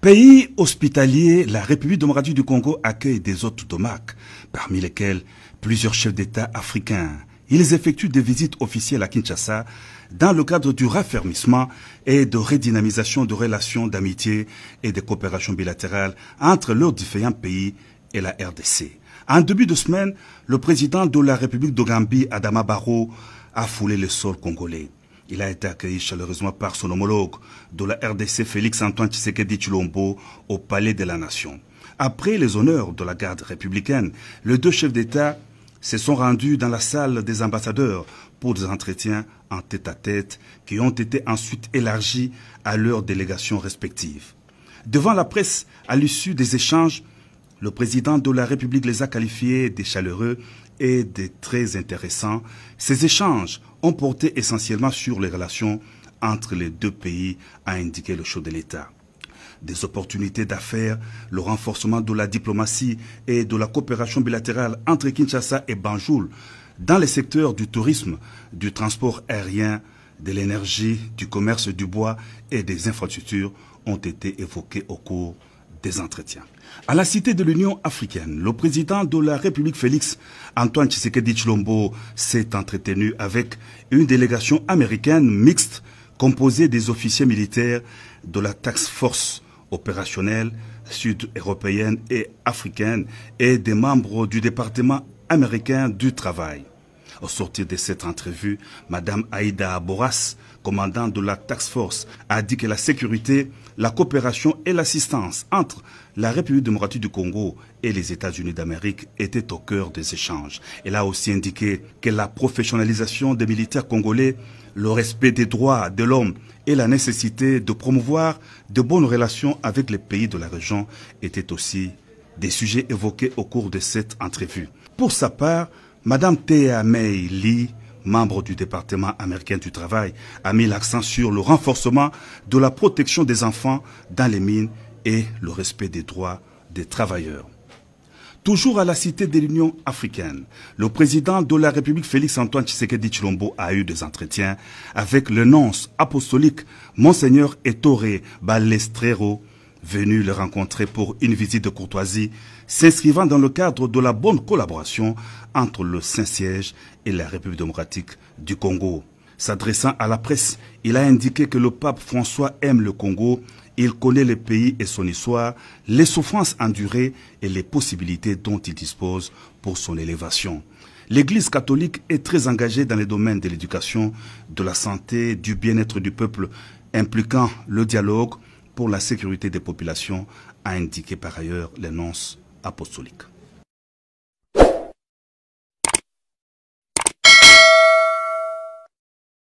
Pays hospitalier, la République démocratique du Congo accueille des hôtes de marque, parmi lesquels plusieurs chefs d'État africains. Ils effectuent des visites officielles à Kinshasa dans le cadre du raffermissement et de redynamisation de relations d'amitié et de coopération bilatérale entre leurs différents pays et la RDC. En début de semaine, le président de la République de Gambie, Adama Barrow, a foulé le sol congolais. Il a été accueilli chaleureusement par son homologue de la RDC, Félix-Antoine Tshisekedi Tshilombo, au Palais de la Nation. Après les honneurs de la garde républicaine, les deux chefs d'État se sont rendus dans la salle des ambassadeurs pour des entretiens en tête-à-tête qui ont été ensuite élargis à leurs délégations respectives. Devant la presse, à l'issue des échanges, le président de la République les a qualifiés de chaleureux et de très intéressants. Ces échanges ont porté essentiellement sur les relations entre les deux pays, a indiqué le chef de l'État. Des opportunités d'affaires, le renforcement de la diplomatie et de la coopération bilatérale entre Kinshasa et Banjul dans les secteurs du tourisme, du transport aérien, de l'énergie, du commerce du bois et des infrastructures ont été évoqués au cours des entretiens. À la Cité de l'Union africaine, le président de la République Félix-Antoine Tshisekedi Tshilombo s'est entretenu avec une délégation américaine mixte composée des officiers militaires de la Task Force opérationnelle sud-européenne et africaine et des membres du département américain du travail. Au sortir de cette entrevue, Mme Aïda Boras, commandant de la Task Force, a dit que la sécurité, la coopération et l'assistance entre la République démocratique du Congo et les États-Unis d'Amérique étaient au cœur des échanges. Elle a aussi indiqué que la professionnalisation des militaires congolais, le respect des droits de l'homme et la nécessité de promouvoir de bonnes relations avec les pays de la région étaient aussi des sujets évoqués au cours de cette entrevue. Pour sa part, Mme Thea May Lee, membre du département américain du travail, a mis l'accent sur le renforcement de la protection des enfants dans les mines et le respect des droits des travailleurs. Toujours à la Cité de l'Union africaine, le président de la République Félix-Antoine Tshisekedi Tshilombo a eu des entretiens avec le nonce apostolique Monseigneur Ettore Balestrero, venu le rencontrer pour une visite de courtoisie s'inscrivant dans le cadre de la bonne collaboration entre le Saint-Siège et la République démocratique du Congo. S'adressant à la presse, il a indiqué que le pape François aime le Congo, il connaît le pays et son histoire, les souffrances endurées et les possibilités dont il dispose pour son élévation. L'Église catholique est très engagée dans les domaines de l'éducation, de la santé, du bien-être du peuple, impliquant le dialogue pour la sécurité des populations, a indiqué par ailleurs le nonce apostolique.